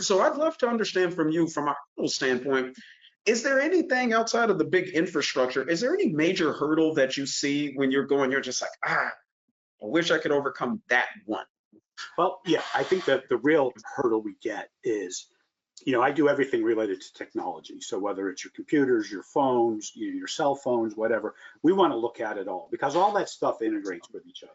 So I'd love to understand from you, from a whole standpoint, is there anything outside of the big infrastructure? Is there any major hurdle that you see when you're just like, I wish I could overcome that one. Well, yeah, I think that the real hurdle we get is, I do everything related to technology. So whether it's your computers, your phones, your cell phones, whatever, we want to look at it all because all that stuff integrates with each other.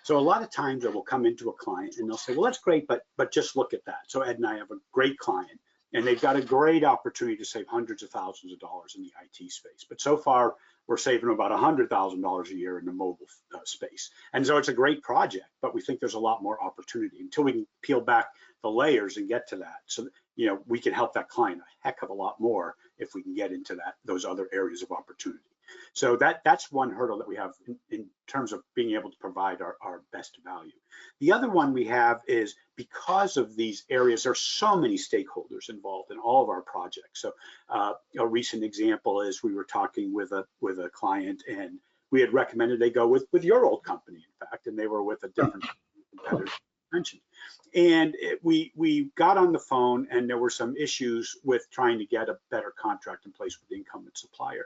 So a lot of times I will come into a client and they'll say, well, that's great, but just look at that. So Ed and I have a great client and they've got a great opportunity to save hundreds of thousands of dollars in the IT space. But so far, we're saving about $100,000 a year in the mobile space. And so it's a great project, but we think there's a lot more opportunity until we can peel back the layers and get to that. So, we can help that client a heck of a lot more if we can get into those other areas of opportunity. So that's one hurdle that we have in terms of being able to provide our best value. The other one we have is because of these areas, there's so many stakeholders involved in all of our projects. So a recent example is we were talking with a client and we had recommended they go with your old company, in fact, and they were with a different competitor mentioned. And we got on the phone and there were some issues with trying to get a better contract in place with the incumbent supplier.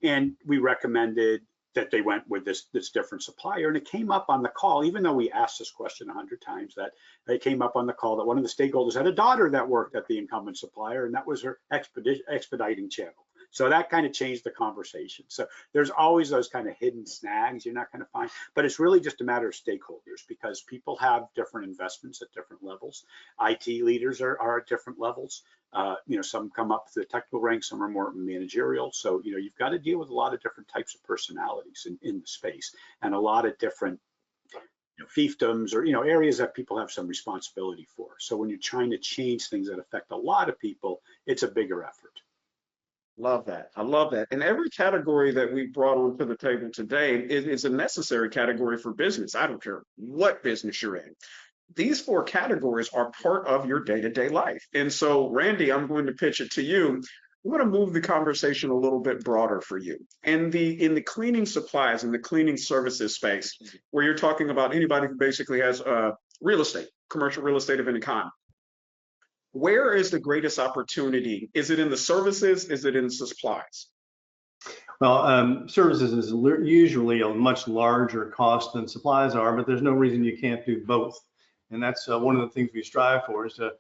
And we recommended that they went with this different supplier. And it came up on the call, even though we asked this question 100 times, that it came up on the call that one of the stakeholders had a daughter that worked at the incumbent supplier, and that was her expediting channel. So that kind of changed the conversation. So there's always those kind of hidden snags you're not going to find, but it's really just a matter of stakeholders because people have different investments at different levels. IT leaders are at different levels. Some come up to the technical ranks, some are more managerial. So, you've got to deal with a lot of different types of personalities in the space and a lot of different fiefdoms or, areas that people have some responsibility for. So when you're trying to change things that affect a lot of people, it's a bigger effort. Love that. I love that. And every category that we brought onto the table today is a necessary category for business. I don't care what business you're in. These 4 categories are part of your day-to-day life. And so, Randy, I'm going to pitch it to you. I'm going to move the conversation a little bit broader for you. In the cleaning supplies and the cleaning services space, where you're talking about anybody who basically has real estate, commercial real estate of any kind, where is the greatest opportunity? Is it in the services? Is it in the supplies? Well, services is usually a much larger cost than supplies are, but there's no reason you can't do both. And that's one of the things we strive for is to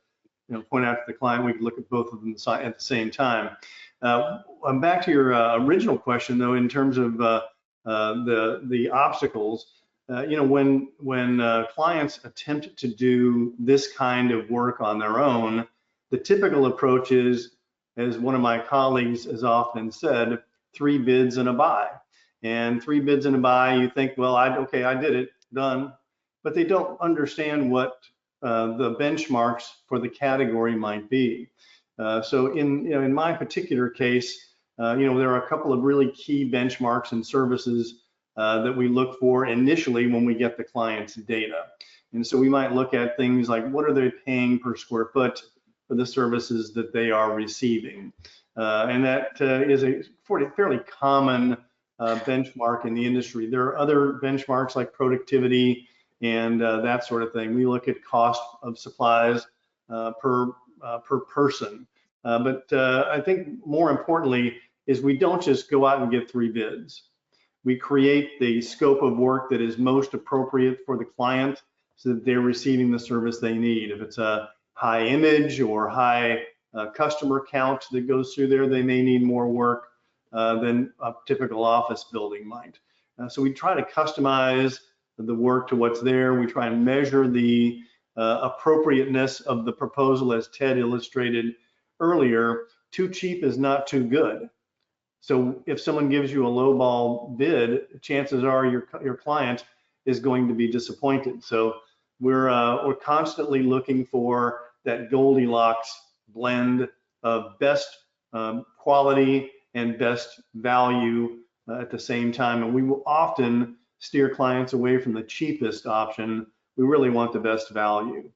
point out to the client we can look at both of them at the same time. Back to your original question, though, in terms of the obstacles, when clients attempt to do this kind of work on their own, the typical approach is, as one of my colleagues has often said, 3 bids and a buy. And 3 bids and a buy, you think, well, I did it, done. But they don't understand what the benchmarks for the category might be. So in my particular case, there are a couple of really key benchmarks and services that we look for initially when we get the client's data. And so we might look at things like what are they paying per square foot for the services that they are receiving. And that is a fairly common benchmark in the industry. There are other benchmarks like productivity and that sort of thing. We look at cost of supplies per person. But I think more importantly is we don't just go out and get 3 bids. We create the scope of work that is most appropriate for the client so that they're receiving the service they need. If it's a high image or high customer count that goes through there, they may need more work than a typical office building might. So we try to customize the work to what's there. We try and measure the appropriateness of the proposal, as Ted illustrated earlier. Too cheap is not too good. So if someone gives you a lowball bid, chances are your client is going to be disappointed. So we're constantly looking for that Goldilocks blend of best quality and best value at the same time. And we will often steer clients away from the cheapest option. We really want the best value.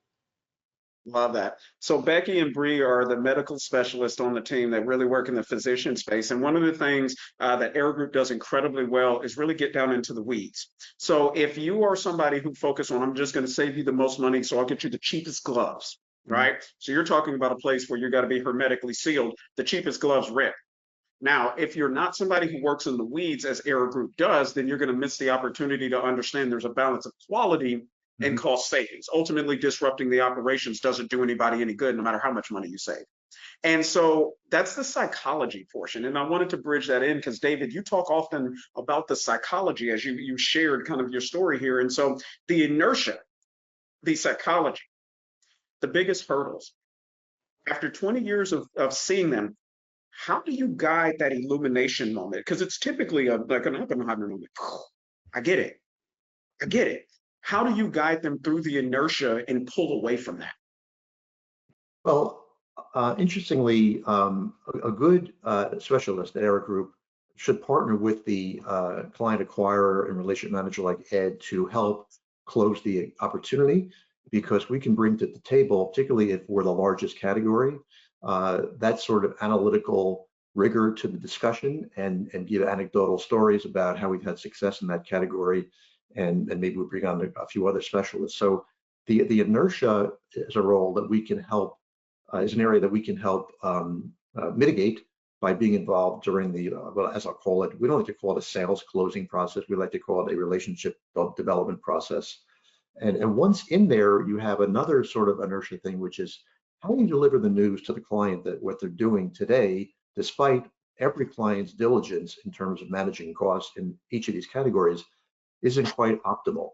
Love that. So Becky and Bree are the medical specialists on the team that really work in the physician space. And one of the things that Air Group does incredibly well is really get down into the weeds. So if you are somebody who focuses on, I'm just going to save you the most money, so I'll get you the cheapest gloves, right? So you're talking about a place where you got to be hermetically sealed. The cheapest gloves rip. Now, if you're not somebody who works in the weeds as Era Group does, then you're going to miss the opportunity to understand there's a balance of quality and cost savings. Ultimately, disrupting the operations doesn't do anybody any good, no matter how much money you save. And so that's the psychology portion. And I wanted to bridge that in because, David, you talk often about the psychology as you shared kind of your story here. And so the inertia, the psychology, the biggest hurdles, after 20 years of seeing them, how do you guide that illumination moment? Because it's typically like an Oppenheimer moment. I get it. I get it. How do you guide them through the inertia and pull away from that? Well, interestingly, a good specialist at Era Group should partner with the client acquirer and relationship manager like Ed to help close the opportunity, because we can bring to the table, particularly if we're the largest category, that sort of analytical rigor to the discussion and give anecdotal stories about how we've had success in that category, and maybe we bring on a few other specialists. So the inertia is a role that we can help, is an area that we can help mitigate by being involved during the, well, as I'll call it, we don't like to call it a sales closing process. We like to call it a relationship development process. And once in there, you have another sort of inertia thing, which is how do you deliver the news to the client that what they're doing today, despite every client's diligence in terms of managing costs in each of these categories, isn't quite optimal.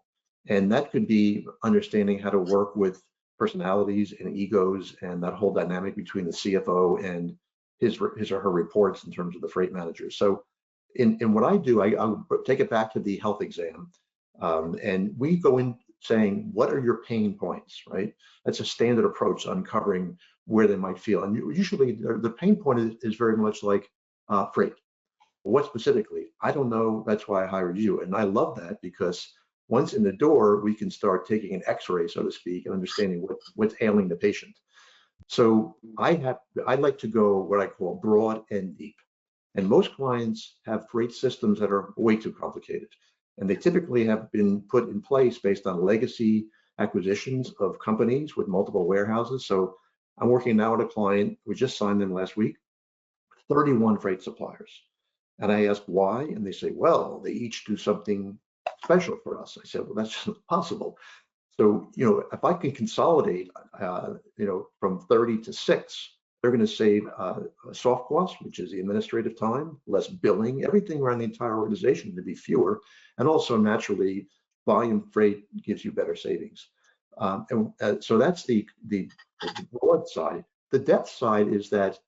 And that could be understanding how to work with personalities and egos and that whole dynamic between the CFO and his or her reports in terms of the freight manager. So in what I do, I'll take it back to the health exam. And we go in saying, what are your pain points, right? That's a standard approach to uncovering where they might feel. And usually the pain point is very much like freight. What specifically? I don't know, that's why I hired you. And I love that, because once in the door, we can start taking an x-ray, so to speak, and understanding what's ailing the patient. So I like to go what I call broad and deep. And most clients have freight systems that are way too complicated. And they typically have been put in place based on legacy acquisitions of companies with multiple warehouses. So I'm working now with a client, we just signed them last week, 31 freight suppliers. And I ask why, and they say, well, they each do something special for us. I said, well, that's just not possible. So, if I can consolidate, from 30 to 6, they're going to save soft costs, which is the administrative time, less billing, everything around the entire organization to be fewer. And also naturally, volume freight gives you better savings. So that's the broad side. The depth side is that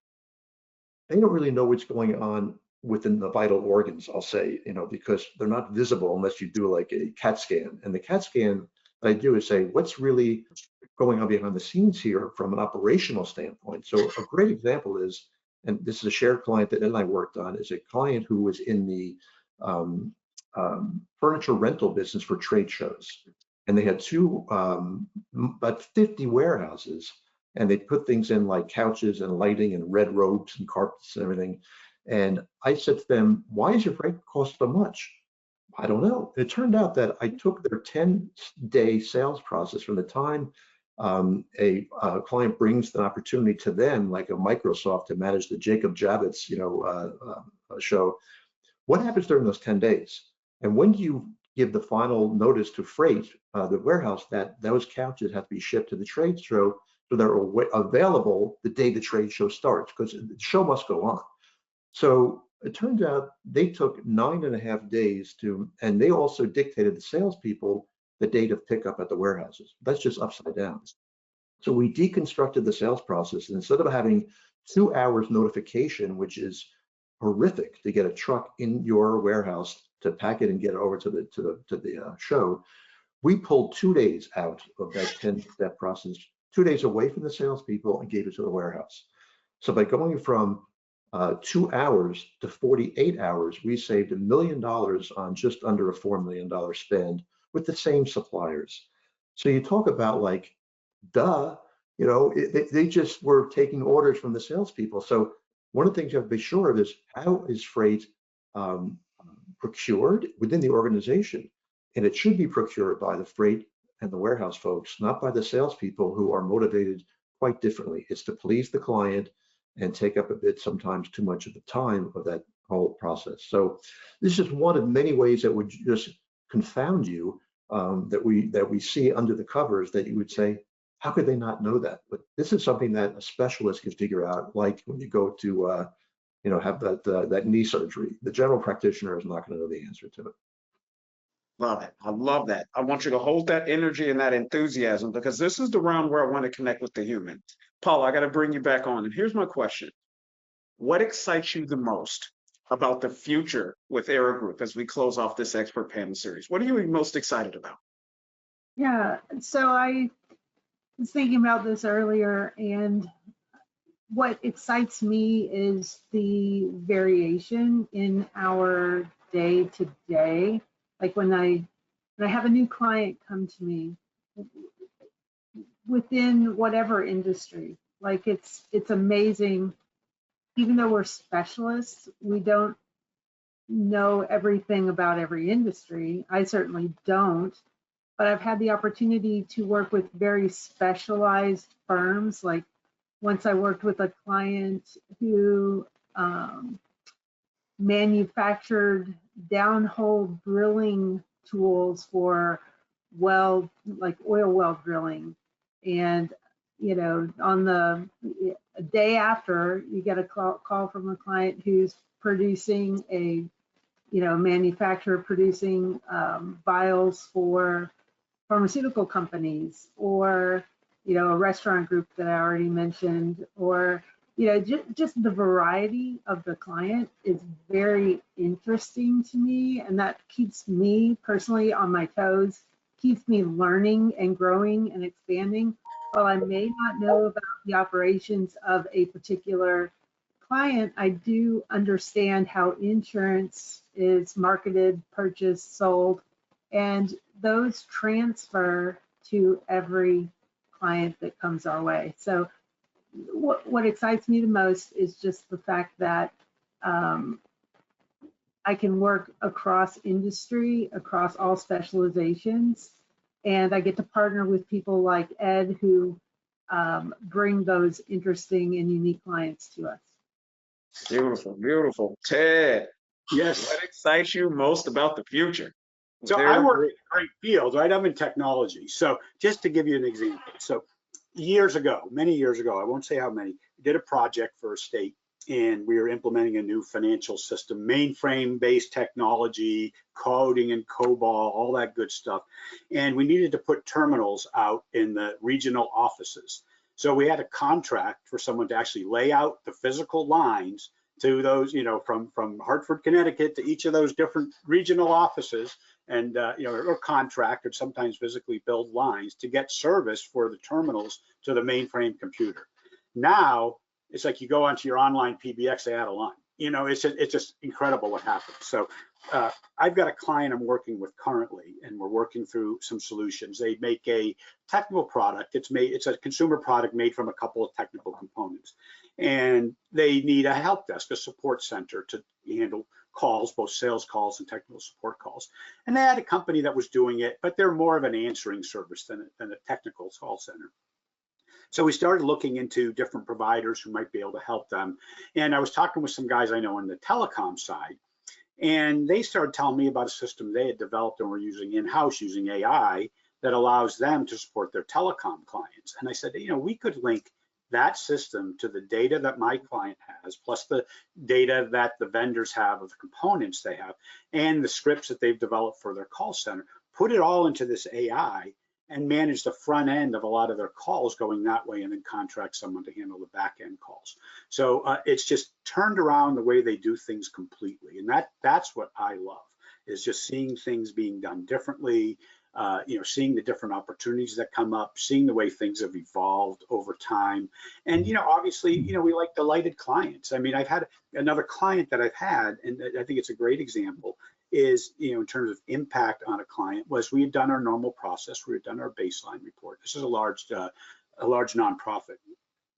they don't really know what's going on within the vital organs, I'll say, because they're not visible unless you do like a CAT scan. And the CAT scan that I do is say, what's really going on behind the scenes here from an operational standpoint? So a great example is, and this is a shared client that Ed and I worked on, is a client who was in the furniture rental business for trade shows. And they had about 50 warehouses, and they put things in like couches and lighting and red robes and carpets and everything. And I said to them, why is your freight cost so much? I don't know. It turned out that I took their 10-day sales process from the time a client brings an opportunity to them, like a Microsoft, to manage the Jacob Javits, show. What happens during those 10 days? And when do you give the final notice to freight, the warehouse, that those couches have to be shipped to the trade show so they're available the day the trade show starts, because the show must go on. So it turns out they took 9.5 days and they also dictated the salespeople the date of pickup at the warehouses. That's just upside down. So we deconstructed the sales process, and instead of having 2 hours notification, which is horrific to get a truck in your warehouse to pack it and get it over to the show, we pulled 2 days out of that 10-step process, 2 days away from the salespeople, and gave it to the warehouse. So by going from 2 hours to 48 hours, we saved $1 million on just under a $4 million spend with the same suppliers. So you talk about like, duh, they just were taking orders from the salespeople. So one of the things you have to be sure of is, how is freight procured within the organization? And it should be procured by the freight and the warehouse folks, not by the salespeople who are motivated quite differently. It's to please the client and take up a bit, sometimes too much of the time of that whole process. So this is one of many ways that would just confound you, that we see under the covers, that you would say, how could they not know that? But this is something that a specialist can figure out, like when you go to have that knee surgery. The general practitioner is not going to know the answer to it. Love it. I love that. I want you to hold that energy and that enthusiasm, because this is the round where I want to connect with the human. Paula, I got to bring you back on. And here's my question. What excites you the most about the future with Era Group as we close off this expert panel series? What are you most excited about? Yeah, so I was thinking about this earlier, and what excites me is the variation in our day to day. Like when I have a new client come to me within whatever industry, like it's amazing. Even though we're specialists, we don't know everything about every industry. I certainly don't, but I've had the opportunity to work with very specialized firms. Like once I worked with a client who manufactured downhole drilling tools for oil well drilling. And, on the day after, you get a call from a client who's producing manufacturer producing vials for pharmaceutical companies, or, a restaurant group that I already mentioned, or, just the variety of the client is very interesting to me. And that keeps me personally on my toes, keeps me learning and growing and expanding. While I may not know about the operations of a particular client, I do understand how insurance is marketed, purchased, sold, and those transfer to every client that comes our way. So what excites me the most is just the fact that I can work across industry, across all specializations, and I get to partner with people like Ed, who bring those interesting and unique clients to us. Beautiful, beautiful. Ted, Yes. what excites you most about the future? So I work in a great field, right? I'm in technology. So just to give you an example. So years ago, many years ago, I won't say how many, did a project for a state, and we were implementing a new financial system, mainframe-based technology, coding and COBOL, all that good stuff. And we needed to put terminals out in the regional offices. So we had a contract for someone to actually lay out the physical lines to those, from Hartford, Connecticut to each of those different regional offices, and or contract or sometimes physically build lines to get service for the terminals to the mainframe computer. Now it's like you go onto your online PBX, they add a line. It's just incredible what happens. So I've got a client I'm working with currently, and we're working through some solutions. They make a technical product. It's a consumer product made from a couple of technical components, and they need a help desk, a support center to handle calls, both sales calls and technical support calls. And they had a company that was doing it, but they're more of an answering service than a technical call center. So we started looking into different providers who might be able to help them. And I was talking with some guys I know on the telecom side, and they started telling me about a system they had developed and were using in-house using AI that allows them to support their telecom clients. And I said, we could link that system to the data that my client has, plus the data that the vendors have of the components they have, and the scripts that they've developed for their call center, put it all into this AI and manage the front end of a lot of their calls going that way, and then contract someone to handle the back end calls. So it's just turned around the way they do things completely. And that's what I love, is just seeing things being done differently, seeing the different opportunities that come up, seeing the way things have evolved over time. And, obviously, we like delighted clients. I mean, I've had another client that I've had, and I think it's a great example, is, in terms of impact on a client, was we had done our normal process. We had done our baseline report. This is a large nonprofit.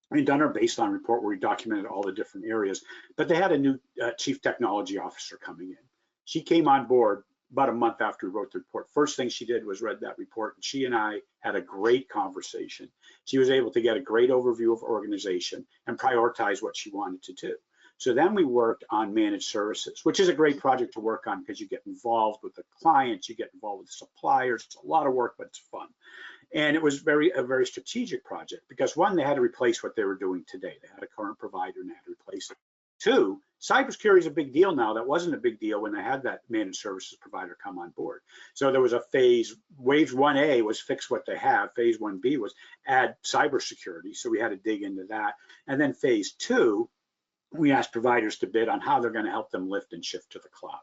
We had done our baseline report where we documented all the different areas, but they had a new chief technology officer coming in. She came on board about a month after we wrote the report. First thing she did was read that report, and she and I had a great conversation. She was able to get a great overview of organization and prioritize what she wanted to do. So then we worked on managed services, which is a great project to work on because you get involved with the clients, you get involved with the suppliers. It's a lot of work, but it's fun. And it was a very strategic project because one, they had to replace what they were doing today. They had a current provider and they had to replace it. Two, cybersecurity is a big deal now. That wasn't a big deal when they had that managed services provider come on board. So there was a phase, wave 1A was fix what they have. Phase 1B was add cybersecurity. So we had to dig into that. And then phase 2, we asked providers to bid on how they're going to help them lift and shift to the cloud.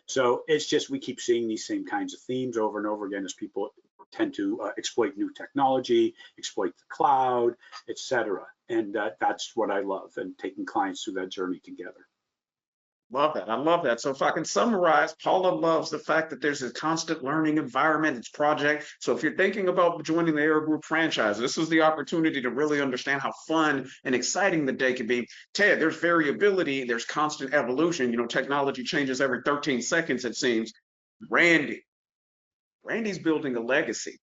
So it's just, we keep seeing these same kinds of themes over and over again as people tend to exploit new technology, exploit the cloud, etc. And that's what I love, and taking clients through that journey together. Love that. I love that. So if I can summarize, Paula loves the fact that there's a constant learning environment, it's project. So if you're thinking about joining the Era Group franchise, this is the opportunity to really understand how fun and exciting the day can be. Ted, there's variability, there's constant evolution. You know, technology changes every 13 seconds, it seems. Randy's building a legacy,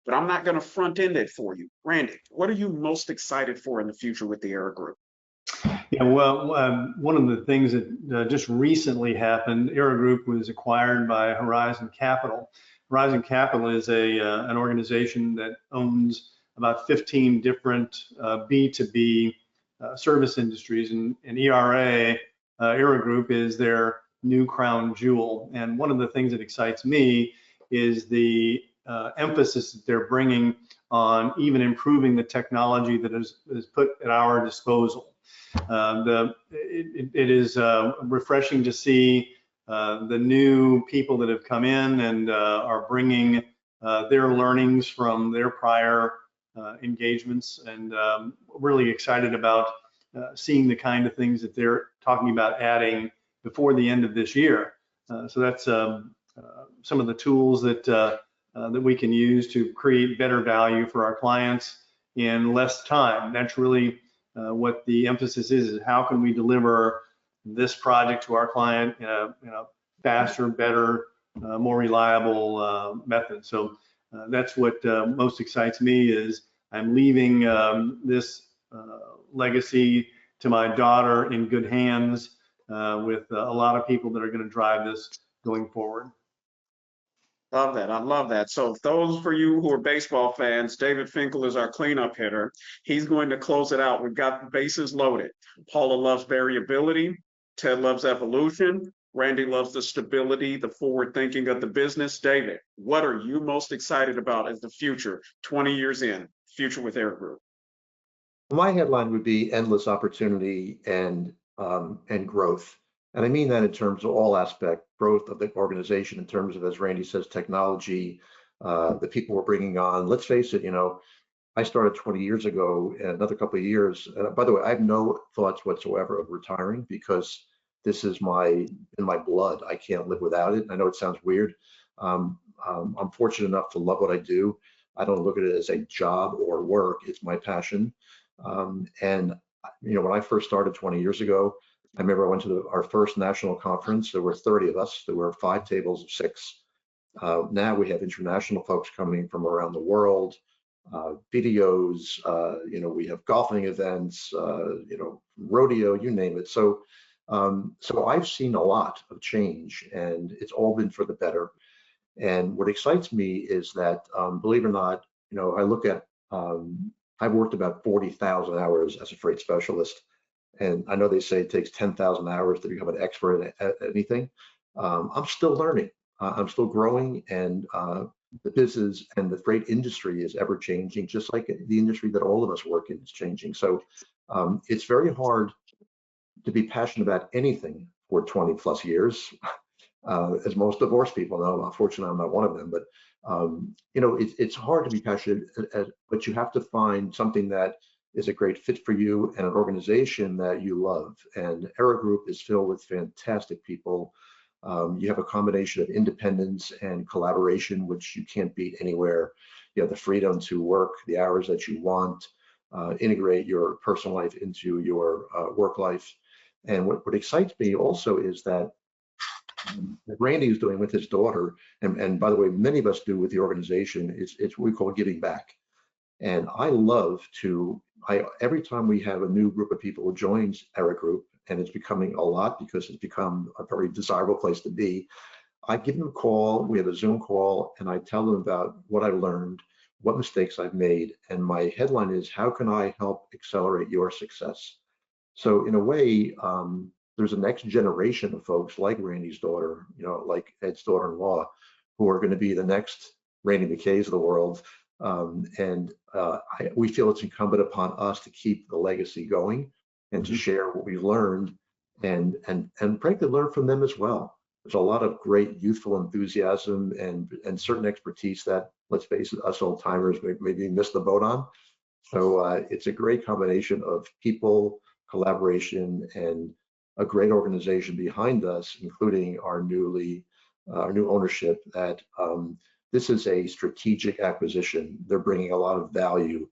but I'm not going to front end it for you. Randy, what are you most excited for in the future with the Era Group? Yeah, well, one of the things that just recently happened, Era Group was acquired by Horizon Capital. Horizon Capital is an organization that owns about 15 different B2B service industries, and Era Group is their new crown jewel. And one of the things that excites me is the emphasis that they're bringing on even improving the technology that is put at our disposal. It is refreshing to see the new people that have come in and are bringing their learnings from their prior engagements, and really excited about seeing the kind of things that they're talking about adding before the end of this year. So that's some of the tools that we can use to create better value for our clients in less time. That's really what the emphasis is how can we deliver this project to our client in a faster, better, more reliable method. So that's what most excites me is I'm leaving this legacy to my daughter in good hands with a lot of people that are going to drive this going forward. Love that. I love that. So those for you who are baseball fans, David Finkel is our cleanup hitter. He's going to close it out. We've got the bases loaded. Paula loves variability. Ted loves evolution. Randy loves the stability, the forward thinking of the business. David, what are you most excited about as the future, 20 years in, future with Era Group? My headline would be endless opportunity and growth. And I mean that in terms of all aspect, growth of the organization in terms of, as Randy says, technology, the people we're bringing on. Let's face it, I started 20 years ago, and another couple of years. By the way, I have no thoughts whatsoever of retiring because this is in my blood. I can't live without it. I know it sounds weird. I'm fortunate enough to love what I do. I don't look at it as a job or work. It's my passion. And when I first started 20 years ago, I remember I went to our first national conference. There were 30 of us. There were 5 tables of 6. Now we have international folks coming from around the world, videos, we have golfing events, rodeo, you name it. So I've seen a lot of change, and it's all been for the better. And what excites me is that, believe it or not, I look at, I've worked about 40,000 hours as a freight specialist. And I know they say it takes 10,000 hours to become an expert at anything. I'm still learning. I'm still growing, and the business and the freight industry is ever changing, just like the industry that all of us work in is changing. So it's very hard to be passionate about anything for 20 plus years, as most divorced people know. Unfortunately, I'm not one of them, but it's hard to be passionate, but you have to find something that is a great fit for you and an organization that you love. And Era Group is filled with fantastic people. You have a combination of independence and collaboration, which you can't beat anywhere. You have the freedom to work the hours that you want, integrate your personal life into your work life. And what excites me also is that that Randy is doing with his daughter, and by the way, many of us do with the organization, it's what we call giving back. And I love to, every time we have a new group of people who joins ERA Group, and it's becoming a lot because it's become a very desirable place to be, I give them a call, we have a Zoom call, and I tell them about what I learned, what mistakes I've made, and my headline is, how can I help accelerate your success? So in a way, there's a next generation of folks like Randy's daughter, like Ed's daughter-in-law, who are going to be the next Randy Mackays of the world. We feel it's incumbent upon us to keep the legacy going and to share what we learned and frankly learn from them as well. There's a lot of great youthful enthusiasm and certain expertise that, let's face it, us old timers maybe missed the boat on. So it's a great combination of people, collaboration, and a great organization behind us, including our new ownership, that this is a strategic acquisition. They're bringing a lot of value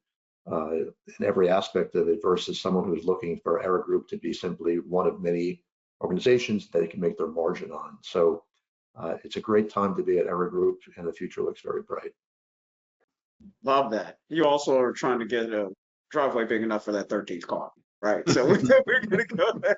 in every aspect of it versus someone who's looking for ERA Group to be simply one of many organizations that they can make their margin on. So it's a great time to be at ERA Group, and the future looks very bright. Love that. You also are trying to get a driveway big enough for that 13th car, right? So we're going to go there.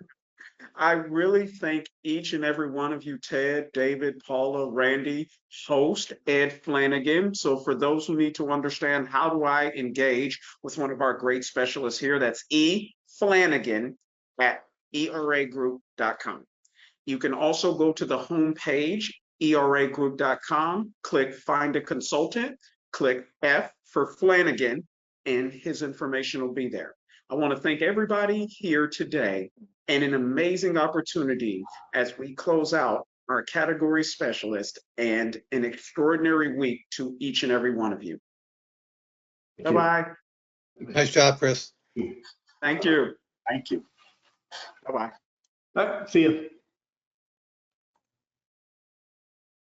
I really thank each and every one of you, Ted, David, Paula, Randy, host Ed Flanagan. So for those who need to understand, how do I engage with one of our great specialists here? That's E Flanagan at eragroup.com. You can also go to the homepage, eragroup.com, click Find a Consultant, click F for Flanagan, and his information will be there. I want to thank everybody here today, and an amazing opportunity as we close out our category specialist, and an extraordinary week to each and every one of you. Bye-bye. Nice job, Chris. Thank you. Thank you. Bye-bye. All right, see you.